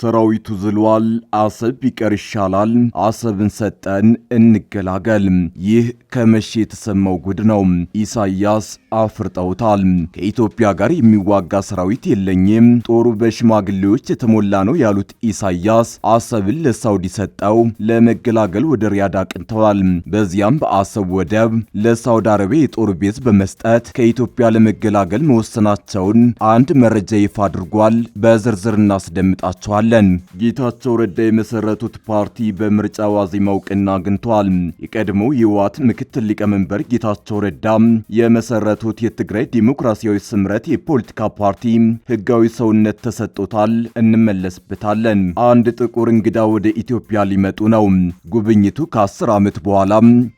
ሰራዊቱ ዝሏል። አሰብ ቢቀር ይሻላል። አሰብን ሰጠን እንገላገል። ይህ ከመቼ የተሰማው ጉድ ነው። ኢሳያስ አፍርጠውታል። ከኢትዮጵያ ጋር የሚዋጋ ሰራዊት የለኝም፣ ጦሩ በሽማግሌዎች የተሞላ ነው ያሉት ኢሳያስ አሰብን ለሳውዲ ሰጠው ለመገላገል ወደ ሪያድ አቅንተዋል። በዚያም በአሰብ ወደብ ለሳውዲ አረቢያ የጦር ቤዝ በመስጠት ከኢትዮጵያ ለመገላገል መወሰናቸውን አንድ መረጃ ይፋ አድርጓል። በዝርዝር እናስደምጣቸዋል። ጌታቸው ረዳ የመሰረቱት ፓርቲ በምርጫ ዋዜማ እውቅና አግኝቷል። የቀድሞው የህወሓት ምክትል ሊቀመንበር ጌታቸው ረዳ የመሰረቱት የትግራይ ዲሞክራሲያዊ ስምረት የፖለቲካ ፓርቲ ህጋዊ ሰውነት ተሰጥቶታል። እንመለስበታለን። አንድ ጥቁር እንግዳ ወደ ኢትዮጵያ ሊመጡ ነው። ጉብኝቱ ከ10 ዓመት በኋላ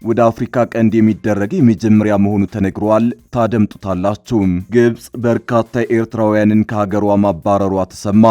ወደ አፍሪካ ቀንድ የሚደረግ የመጀመሪያ መሆኑ ተነግሯል። ታደምጡታላችሁ። ግብጽ በርካታ ኤርትራውያንን ከሀገሯ ማባረሯ ተሰማ።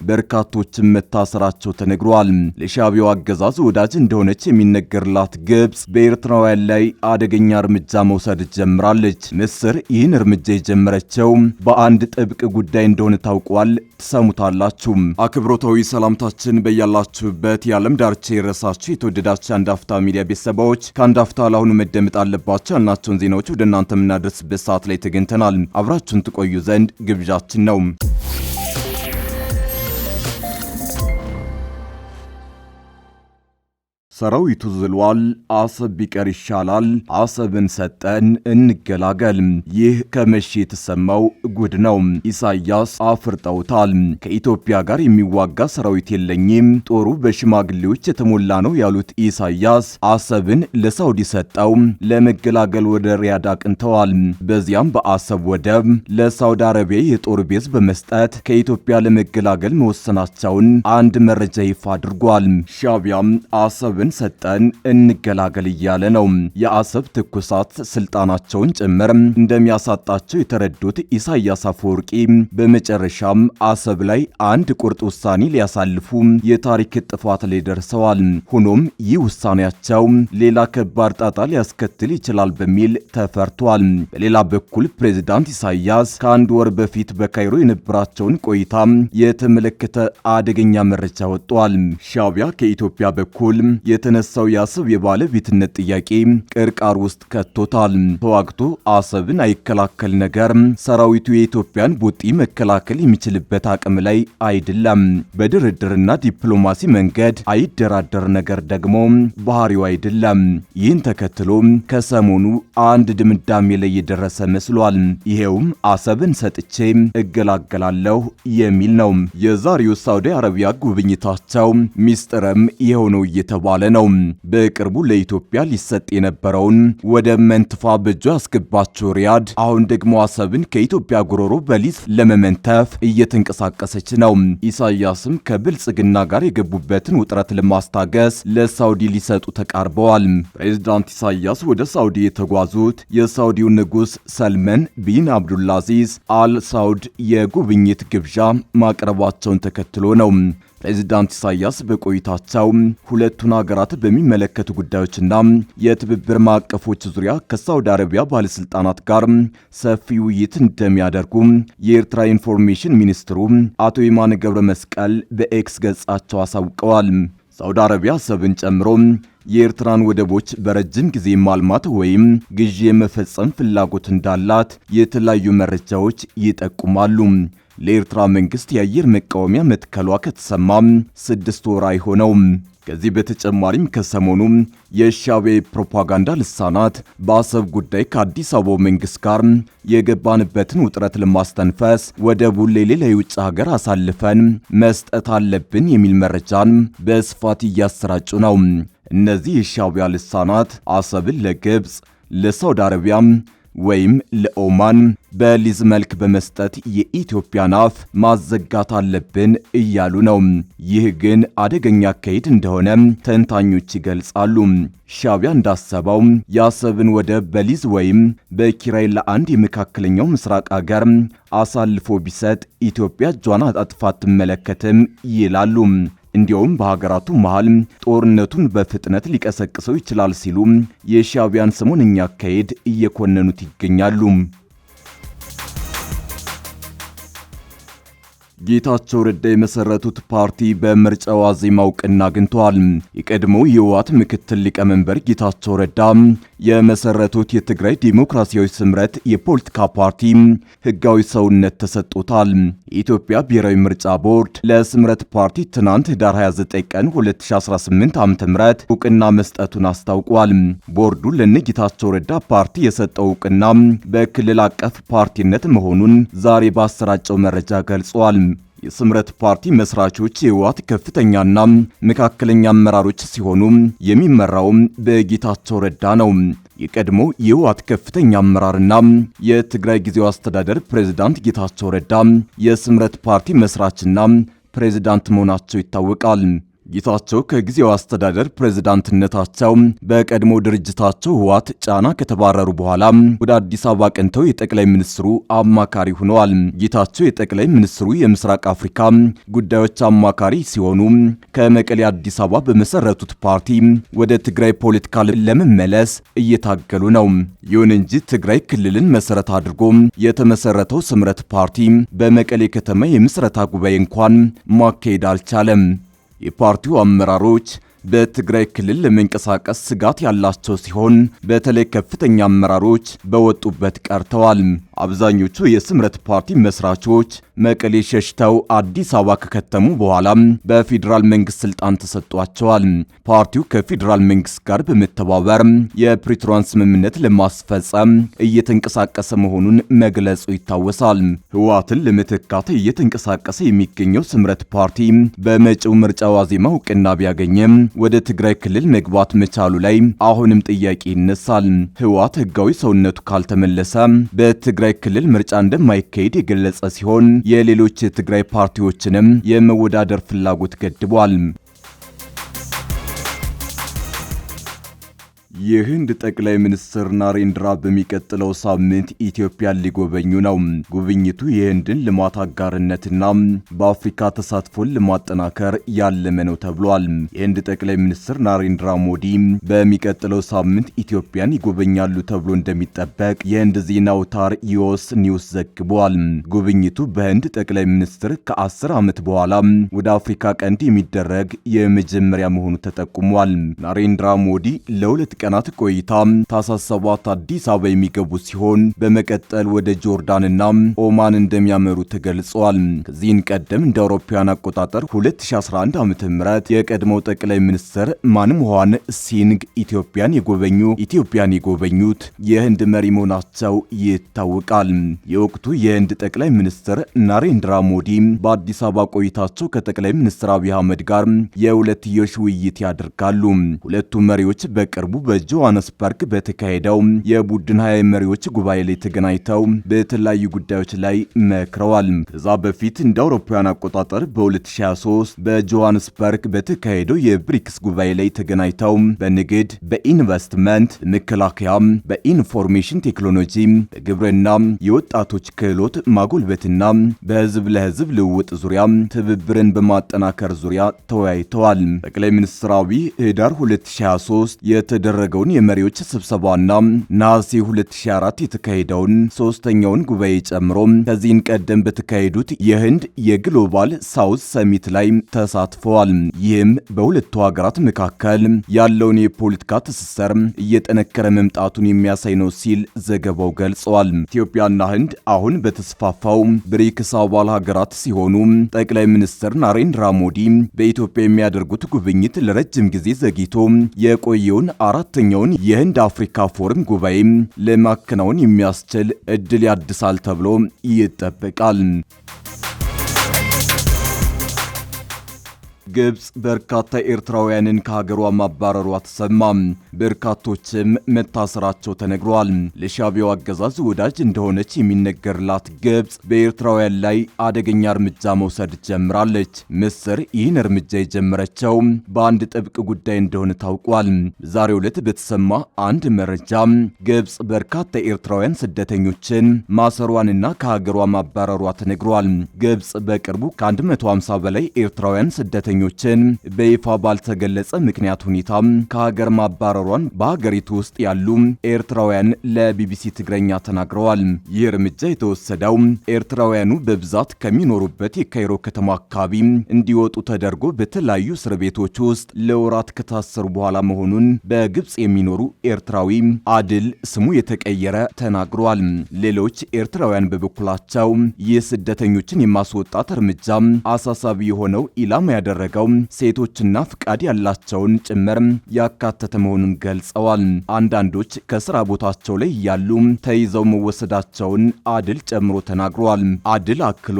በርካቶችም መታሰራቸው ተነግሯል። ለሻዕቢያው አገዛዝ ወዳጅ እንደሆነች የሚነገርላት ግብጽ በኤርትራውያን ላይ አደገኛ እርምጃ መውሰድ ጀምራለች። ምስር ይህን እርምጃ የጀመረችው በአንድ ጥብቅ ጉዳይ እንደሆነ ታውቋል። ትሰሙታላችሁ። አክብሮታዊ ሰላምታችን በያላችሁበት የዓለም ዳርቻ የረሳችሁ የተወደዳችሁ አንድ አፍታ ሚዲያ ቤተሰቦች ከአንድ አፍታ ለአሁኑ መደመጥ አለባቸው ያልናቸውን ዜናዎች ወደ እናንተ የምናደርስበት ሰዓት ላይ ተገኝተናል። አብራችሁን ትቆዩ ዘንድ ግብዣችን ነው። ሰራዊቱ ዝሏል። አሰብ ቢቀር ይሻላል። አሰብን ሰጠን እንገላገል። ይህ ከመቼ የተሰማው ጉድ ነው። ኢሳያስ አፍርጠውታል። ከኢትዮጵያ ጋር የሚዋጋ ሰራዊት የለኝም፣ ጦሩ በሽማግሌዎች የተሞላ ነው ያሉት ኢሳያስ አሰብን ለሳውዲ ሰጠው ለመገላገል ወደ ሪያድ አቅንተዋል። በዚያም በአሰብ ወደብ ለሳውዲ አረቢያ የጦር ቤዝ በመስጠት ከኢትዮጵያ ለመገላገል መወሰናቸውን አንድ መረጃ ይፋ አድርጓል። ሻዕቢያም አሰብ ሰጠን እንገላገል እያለ ነው። የአሰብ ትኩሳት ስልጣናቸውን ጭምር እንደሚያሳጣቸው የተረዱት ኢሳያስ አፈወርቂ በመጨረሻም አሰብ ላይ አንድ ቁርጥ ውሳኔ ሊያሳልፉ የታሪክ ጥፋት ላይ ደርሰዋል። ሆኖም ይህ ውሳኔያቸው ሌላ ከባድ ጣጣ ሊያስከትል ይችላል በሚል ተፈርቷል። በሌላ በኩል ፕሬዝዳንት ኢሳያስ ከአንድ ወር በፊት በካይሮ የነበራቸውን ቆይታ የተመለከተ አደገኛ መረጃ ወጥቷል። ሻዕቢያ ከኢትዮጵያ በኩል የተነሳው የአሰብ የባለቤትነት ጥያቄ ቅርቃር ውስጥ ከቶታል። ተዋግቶ አሰብን አይከላከል ነገር ሰራዊቱ የኢትዮጵያን ቡጢ መከላከል የሚችልበት አቅም ላይ አይደለም። በድርድርና ዲፕሎማሲ መንገድ አይደራደር ነገር ደግሞ ባህሪው አይደለም። ይህን ተከትሎ ከሰሞኑ አንድ ድምዳሜ ላይ የደረሰ መስሏል። ይሄውም አሰብን ሰጥቼ እገላገላለሁ የሚል ነው። የዛሬው ሳውዲ አረቢያ ጉብኝታቸው ሚስጥርም ይሄው ነው እየተባለ ነው። በቅርቡ ለኢትዮጵያ ሊሰጥ የነበረውን ወደ መንትፋ በእጇ ያስገባቸው ሪያድ አሁን ደግሞ አሰብን ከኢትዮጵያ ጉሮሮ በሊዝ ለመመንተፍ እየተንቀሳቀሰች ነው። ኢሳያስም ከብልጽግና ጋር የገቡበትን ውጥረት ለማስታገስ ለሳውዲ ሊሰጡ ተቃርበዋል። ፕሬዝዳንት ኢሳያስ ወደ ሳውዲ የተጓዙት የሳውዲው ንጉስ ሰልመን ቢን አብዱልአዚዝ አል ሳውድ የጉብኝት ግብዣ ማቅረባቸውን ተከትሎ ነው። ፕሬዝዳንት ኢሳያስ በቆይታቸው ሁለቱን ሀገራት በሚመለከቱ ጉዳዮችና የትብብር ማዕቀፎች ዙሪያ ከሳውዲ አረቢያ ባለስልጣናት ጋር ሰፊ ውይይት እንደሚያደርጉ የኤርትራ ኢንፎርሜሽን ሚኒስትሩ አቶ የማነ ገብረ መስቀል በኤክስ ገጻቸው አሳውቀዋል። ሳውዲ አረቢያ አሰብን ጨምሮ የኤርትራን ወደቦች በረጅም ጊዜ ማልማት ወይም ግዢ የመፈጸም ፍላጎት እንዳላት የተለያዩ መረጃዎች ይጠቁማሉ። ለኤርትራ መንግስት የአየር መቃወሚያ መትከሏ ከተሰማ 6 ወር አይሆነውም። ከዚህ በተጨማሪም ከሰሞኑ የሻዕቢያ ፕሮፓጋንዳ ልሳናት በአሰብ ጉዳይ ከአዲስ አበባ መንግስት ጋር የገባንበትን ውጥረት ለማስተንፈስ ወደቡን ለሌላ የውጭ ሀገር አሳልፈን መስጠት አለብን የሚል መረጃን በስፋት እያሰራጩ ነው። እነዚህ የሻዕቢያ ልሳናት አሰብን ለግብጽ፣ ለሳውዲ አረቢያ ወይም ለኦማን በሊዝ መልክ በመስጠት የኢትዮጵያን አፍ ማዘጋት አለብን እያሉ ነው። ይህ ግን አደገኛ አካሄድ እንደሆነ ተንታኞች ይገልጻሉ። ሻዕቢያ እንዳሰበው የአሰብን ወደብ በሊዝ ወይም በኪራይ ለአንድ የመካከለኛው ምስራቅ ሀገር አሳልፎ ቢሰጥ ኢትዮጵያ እጇን አጣጥፋ አትመለከትም ይላሉ። እንዲያውም በሀገራቱ መሃል ጦርነቱን በፍጥነት ሊቀሰቅሰው ይችላል ሲሉ የሻዕቢያን ሰሞንኛ አካሄድ እየኮነኑት ይገኛሉ። ጌታቸው ረዳ የመሰረቱት ፓርቲ በምርጫው ዋዜማ እውቅና አግኝቷል። የቀድሞው የህወሓት ምክትል ሊቀመንበር ጌታቸው ረዳ የመሰረቱት የትግራይ ዲሞክራሲያዊ ስምረት የፖለቲካ ፓርቲ ህጋዊ ሰውነት ተሰጥቶታል። የኢትዮጵያ ብሔራዊ ምርጫ ቦርድ ለስምረት ፓርቲ ትናንት ህዳር 29 ቀን 2018 ዓ.ም እውቅና መስጠቱን አስታውቋል። ቦርዱ ለጌታቸው ረዳ ፓርቲ የሰጠው እውቅና በክልል አቀፍ ፓርቲነት መሆኑን ዛሬ ባሰራጨው መረጃ ገልጿል። የስምረት ፓርቲ መስራቾች የህወሓት ከፍተኛና መካከለኛ አመራሮች ሲሆኑ የሚመራውም በጌታቸው ረዳ ነው። የቀድሞ የህወሓት ከፍተኛ አመራርና የትግራይ ጊዜያዊ አስተዳደር ፕሬዝዳንት ጌታቸው ረዳ የስምረት ፓርቲ መስራችና ፕሬዝዳንት መሆናቸው ይታወቃል። ጌታቸው ከጊዜያዊ አስተዳደር ፕሬዝዳንትነታቸው በቀድሞ ድርጅታቸው ህወሓት ጫና ከተባረሩ በኋላ ወደ አዲስ አበባ ቀንተው የጠቅላይ ሚኒስትሩ አማካሪ ሆነዋል። ጌታቸው የጠቅላይ ሚኒስትሩ የምስራቅ አፍሪካ ጉዳዮች አማካሪ ሲሆኑ ከመቀሌ አዲስ አበባ በመሰረቱት ፓርቲ ወደ ትግራይ ፖለቲካ ለመመለስ እየታገሉ ነው። ይሁን እንጂ ትግራይ ክልልን መሰረት አድርጎ የተመሰረተው ስምረት ፓርቲ በመቀሌ ከተማ የምስረታ ጉባኤ እንኳን ማካሄድ አልቻለም። የፓርቲው አመራሮች በትግራይ ክልል ለመንቀሳቀስ ስጋት ያላቸው ሲሆን በተለይ ከፍተኛ አመራሮች በወጡበት ቀርተዋል። አብዛኞቹ የስምረት ፓርቲ መስራቾች መቀሌ ሸሽተው አዲስ አበባ ከከተሙ በኋላ በፌዴራል መንግስት ስልጣን ተሰጥቷቸዋል። ፓርቲው ከፌዴራል መንግስት ጋር በመተባበር የፕሪቶሪያን ስምምነት ለማስፈጸም እየተንቀሳቀሰ መሆኑን መግለጹ ይታወሳል። ህወሓትን ለመተካት እየተንቀሳቀሰ የሚገኘው ስምረት ፓርቲ በመጪው ምርጫ ዋዜማ እውቅና ቢያገኝም ወደ ትግራይ ክልል መግባት መቻሉ ላይ አሁንም ጥያቄ ይነሳል። ህወሓት ህጋዊ ሰውነቱ ካልተመለሰ በትግራይ ክልል ምርጫ እንደማይካሄድ የገለጸ ሲሆን የሌሎች የትግራይ ፓርቲዎችንም የመወዳደር ፍላጎት ገድቧል። የህንድ ጠቅላይ ሚኒስትር ናሬንድራ በሚቀጥለው ሳምንት ኢትዮጵያን ሊጎበኙ ነው። ጉብኝቱ የህንድን ልማት አጋርነትና በአፍሪካ ተሳትፎን ለማጠናከር ያለመ ነው ተብሏል። የህንድ ጠቅላይ ሚኒስትር ናሬንድራ ሞዲ በሚቀጥለው ሳምንት ኢትዮጵያን ይጎበኛሉ ተብሎ እንደሚጠበቅ የህንድ ዜና አውታር ዮስ ኒውስ ዘግቧል። ጉብኝቱ በህንድ ጠቅላይ ሚኒስትር ከ10 ዓመት በኋላ ወደ አፍሪካ ቀንድ የሚደረግ የመጀመሪያ መሆኑ ተጠቁሟል። ናሬንድራ ሞዲ ለሁለት ቀናት ቆይታ ታህሳስ 7 አዲስ አበባ የሚገቡ ሲሆን በመቀጠል ወደ ጆርዳንና ኦማን እንደሚያመሩ ተገልጿል። ከዚህን ቀደም እንደ አውሮፓውያን አቆጣጠር 2011 ዓ.ም የቀድሞው ጠቅላይ ሚኒስትር ማንሞሃን ሲንግ ኢትዮጵያን የጎበኙት የህንድ መሪ መሆናቸው ይታወቃል። የወቅቱ የህንድ ጠቅላይ ሚኒስትር ናሬንድራ ሞዲ በአዲስ አበባ ቆይታቸው ከጠቅላይ ሚኒስትር አብይ አህመድ ጋር የሁለትዮሽ ውይይት ያደርጋሉ። ሁለቱ መሪዎች በቅርቡ በጆሃንስበርግ በተካሄደው የቡድን 20 መሪዎች ጉባኤ ላይ ተገናኝተው በተለያዩ ጉዳዮች ላይ መክረዋል። ከዛ በፊት እንደ አውሮፓውያን አቆጣጠር በ2023 በጆሃንስበርግ በተካሄደው የብሪክስ ጉባኤ ላይ ተገናኝተው በንግድ፣ በኢንቨስትመንት፣ በመከላከያ፣ በኢንፎርሜሽን ቴክኖሎጂ፣ በግብርና፣ የወጣቶች ክህሎት ማጎልበትና በህዝብ ለህዝብ ልውውጥ ዙሪያ ትብብርን በማጠናከር ዙሪያ ተወያይተዋል። ጠቅላይ ሚኒስትር አብይ ህዳር 2023 የተደረገውን የመሪዎች ስብሰባና ነሐሴ 2004 የተካሄደውን ሶስተኛውን ጉባኤ ጨምሮ ከዚህን ቀደም በተካሄዱት የህንድ የግሎባል ሳውዝ ሰሚት ላይ ተሳትፈዋል። ይህም በሁለቱ ሀገራት መካከል ያለውን የፖለቲካ ትስስር እየጠነከረ መምጣቱን የሚያሳይ ነው ሲል ዘገባው ገልጸዋል። ኢትዮጵያና ህንድ አሁን በተስፋፋው ብሪክስ አባል ሀገራት ሲሆኑ ጠቅላይ ሚኒስትር ናሬንድራ ሞዲ በኢትዮጵያ የሚያደርጉት ጉብኝት ለረጅም ጊዜ ዘግይቶ የቆየውን አራተኛውን የህንድ አፍሪካ ፎረም ጉባኤ ለማከናወን የሚያስችል እድል ያድሳል ተብሎ ይጠበቃል። ግብጽ በርካታ ኤርትራውያንን ከሀገሯ ማባረሯ ተሰማ። በርካቶችም መታሰራቸው ተነግሯል። ለሻዕቢያው አገዛዝ ወዳጅ እንደሆነች የሚነገርላት ግብጽ በኤርትራውያን ላይ አደገኛ እርምጃ መውሰድ ጀምራለች። ምስር ይህን እርምጃ የጀመረችው በአንድ ጥብቅ ጉዳይ እንደሆነ ታውቋል። በዛሬው ዕለት በተሰማ አንድ መረጃ ግብጽ በርካታ ኤርትራውያን ስደተኞችን ማሰሯንና ከሀገሯ ማባረሯ ተነግሯል። ግብጽ በቅርቡ ከ150 በላይ ኤርትራውያን ስደተኞች ስደተኞችን በይፋ ባልተገለጸ ምክንያት ሁኔታ ከሀገር ማባረሯን በሀገሪቱ ውስጥ ያሉ ኤርትራውያን ለቢቢሲ ትግረኛ ተናግረዋል። ይህ እርምጃ የተወሰደው ኤርትራውያኑ በብዛት ከሚኖሩበት የካይሮ ከተማ አካባቢ እንዲወጡ ተደርጎ በተለያዩ እስር ቤቶች ውስጥ ለወራት ከታሰሩ በኋላ መሆኑን በግብጽ የሚኖሩ ኤርትራዊ አድል ስሙ የተቀየረ ተናግሯል። ሌሎች ኤርትራውያን በበኩላቸው የስደተኞችን የማስወጣት እርምጃ አሳሳቢ የሆነው ኢላማ ያደረገው ሴቶችና ፍቃድ ያላቸውን ጭምር ያካተተ መሆኑን ገልጸዋል። አንዳንዶች ከስራ ቦታቸው ላይ ያሉ ተይዘው መወሰዳቸውን አድል ጨምሮ ተናግሯል። አድል አክሎ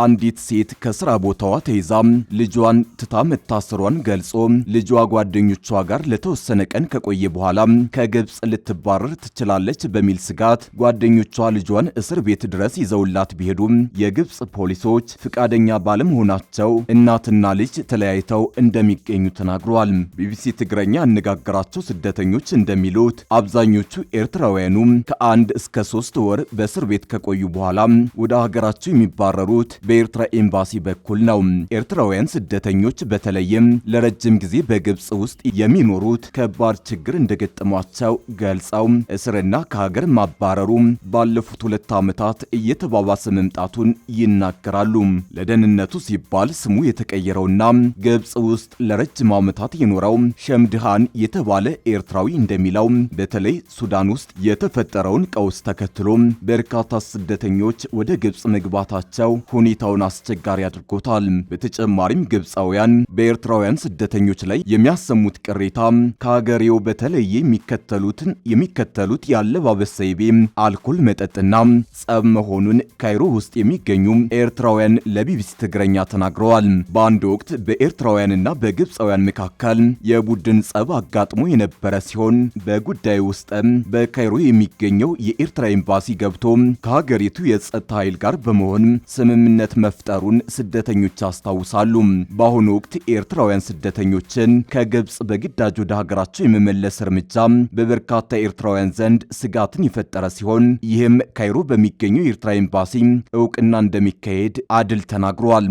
አንዲት ሴት ከስራ ቦታዋ ተይዛ ልጇን ትታ መታሰሯን ገልጾ ልጇ ጓደኞቿ ጋር ለተወሰነ ቀን ከቆየ በኋላ ከግብጽ ልትባረር ትችላለች በሚል ስጋት ጓደኞቿ ልጇን እስር ቤት ድረስ ይዘውላት ቢሄዱም የግብጽ ፖሊሶች ፍቃደኛ ባለመሆናቸው እናትና ልጅ ተለያይተው እንደሚገኙ ተናግረዋል። ቢቢሲ ትግረኛ ያነጋገራቸው ስደተኞች እንደሚሉት አብዛኞቹ ኤርትራውያኑ ከ1 እስከ 3 ወር በእስር ቤት ከቆዩ በኋላ ወደ ሀገራቸው የሚባረሩት በኤርትራ ኤምባሲ በኩል ነው። ኤርትራውያን ስደተኞች በተለይም ለረጅም ጊዜ በግብጽ ውስጥ የሚኖሩት ከባድ ችግር እንደገጠሟቸው ገልጸው እስርና ከሀገር ማባረሩ ባለፉት 2 ዓመታት እየተባባሰ መምጣቱን ይናገራሉ። ለደህንነቱ ሲባል ስሙ የተቀየረውና ግብጽ ውስጥ ለረጅም ዓመታት የኖረው ሸምድሃን የተባለ ኤርትራዊ እንደሚለው በተለይ ሱዳን ውስጥ የተፈጠረውን ቀውስ ተከትሎ በርካታ ስደተኞች ወደ ግብጽ መግባታቸው ሁኔታውን አስቸጋሪ አድርጎታል። በተጨማሪም ግብጻውያን በኤርትራውያን ስደተኞች ላይ የሚያሰሙት ቅሬታ ከሀገሬው በተለየ የሚከተሉት የአለባበስ ዘይቤ፣ አልኮል መጠጥና ጸብ መሆኑን ካይሮ ውስጥ የሚገኙ ኤርትራውያን ለቢቢሲ ትግረኛ ተናግረዋል። በአንድ ወቅት በኤርትራውያንና በግብጻውያን መካከል የቡድን ጸብ አጋጥሞ የነበረ ሲሆን በጉዳዩ ውስጥ በካይሮ የሚገኘው የኤርትራ ኤምባሲ ገብቶ ከሀገሪቱ የጸጥታ ኃይል ጋር በመሆን ስምምነት መፍጠሩን ስደተኞች ያስታውሳሉ። በአሁኑ ወቅት ኤርትራውያን ስደተኞችን ከግብጽ በግዳጅ ወደ ሀገራቸው የመመለስ እርምጃ በበርካታ ኤርትራውያን ዘንድ ስጋትን የፈጠረ ሲሆን ይህም ካይሮ በሚገኘው የኤርትራ ኤምባሲ እውቅና እንደሚካሄድ አድል ተናግሯል።